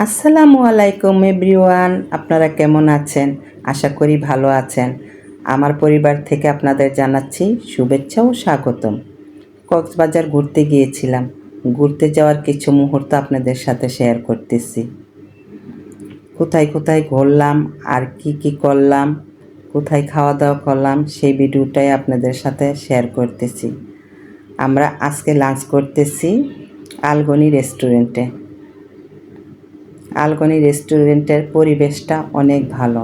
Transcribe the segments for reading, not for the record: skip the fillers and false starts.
আসসালামু আলাইকুম এভরিওয়ান, আপনারা কেমন আছেন? আশা করি ভালো আছেন। আমার পরিবার থেকে আপনাদের জানাচ্ছি শুভেচ্ছা ও স্বাগতম। কক্সবাজার ঘুরতে গিয়েছিলাম। ঘুরতে যাওয়ার কিছু মুহূর্ত আপনাদের সাথে শেয়ার করতেছি। কোথায় কোথায় ঘুরলাম আর কি করলাম, কোথায় খাওয়া দাওয়া করলাম, সেই ভিডিওটাই আপনাদের সাথে শেয়ার করতেছি। আমরা আজকে লাঞ্চ করতেছি আলগনি রেস্টুরেন্টে। আলগনি রেস্টুরেন্টের পরিবেশটা অনেক ভালো,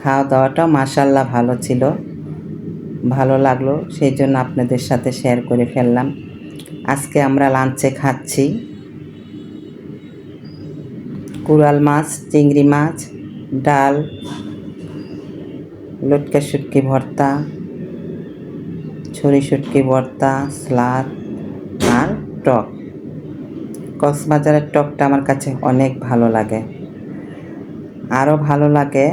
খাওয়া দাওয়াটাও মাশাআল্লাহ ভালো ছিল, ভালো লাগলো, সেই জন্য আপনাদের সাথে শেয়ার করে ফেললাম। আজকে আমরা লাঞ্চে খাচ্ছি কুরাল মাছ, চিংড়ি মাছ, ডাল, লটকা শুটকি ভর্তা, ছুরি শুটকি ভর্তা, সালাদ আর টক। কক্সবাজারের টকটা আমার কাছে অনেক ভালো লাগে। আরও ভালো লাগে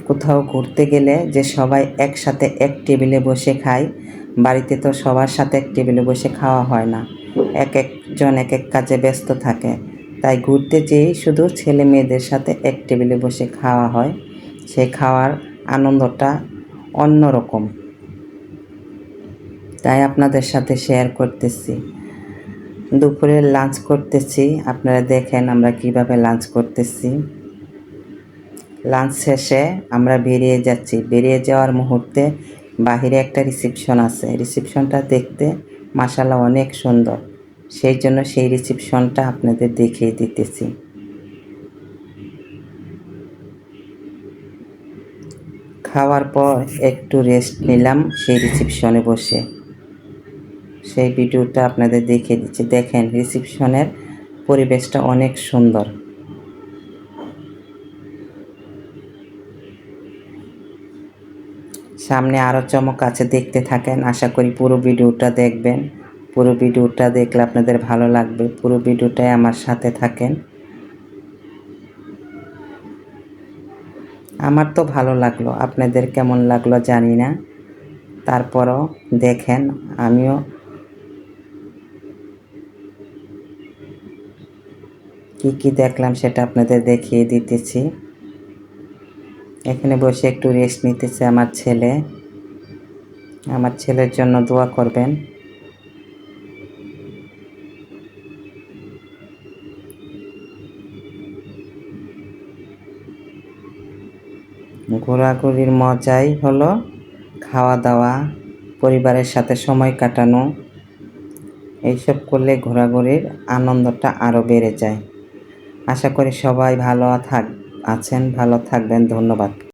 কোথাও ঘুরতে গেলে যে সবাই একসাথে এক টেবিলে বসে খায়। বাড়িতে তো সবার সাথে এক টেবিলে বসে খাওয়া হয় না, এক একজন এক এক কাজে ব্যস্ত থাকে। তাই ঘুরতে যেয়েই শুধু ছেলে মেয়েদের সাথে এক টেবিলে বসে খাওয়া হয়। সেই খাওয়ার আনন্দটা অন্যরকম, তাই আপনাদের সাথে শেয়ার করতেছি। দুপুরে লাঞ্চ করতেছি, আপনারা দেখেন আমরা কিভাবে লাঞ্চ করতেছি। লাঞ্চ শেষে আমরা বেরিয়ে যাচ্ছি। বেরিয়ে যাওয়ার মুহূর্তে বাহিরে একটা রিসেপশন আছে, রিসেপশনটা দেখতে মাশাআল্লাহ অনেক সুন্দর, সেই জন্য সেই রিসেপশনটা আপনাদের দেখিয়ে দিতেছি। খাওয়ার পর একটু রেস্ট নিলাম সেই রিসেপশনে বসে, সেই ভিডিওটা আপনাদের দেখিয়ে দিচ্ছি। দেখেন রিসেপশনের পরিবেশটা অনেক সুন্দর। সামনে আরও চমক আছে, দেখতে থাকেন। আশা করি পুরো ভিডিওটা দেখবেন। পুরো ভিডিওটা দেখলে আপনাদের ভালো লাগবে। পুরো ভিডিওটাই আমার সাথে থাকেন। আমার তো ভালো লাগলো, আপনাদের কেমন লাগলো জানি না, তারপরও দেখেন। আমিও কি দেখলাম সেটা আপনাদের দেখিয়ে দিতেছি। এখানে বসে একটু রেস্ট নিতেছে আমার ছেলে। আমার ছেলের জন্য দোয়া করবেন। ঘোরাঘুরির মজাই হলো খাওয়া দাওয়া, পরিবারের সাথে সময় কাটানো। এইসব করলে ঘোরাঘুরির আনন্দটা আরও বেড়ে যায়। আশা করি সবাই ভালো আছেন, ভালো থাকবেন। ধন্যবাদ।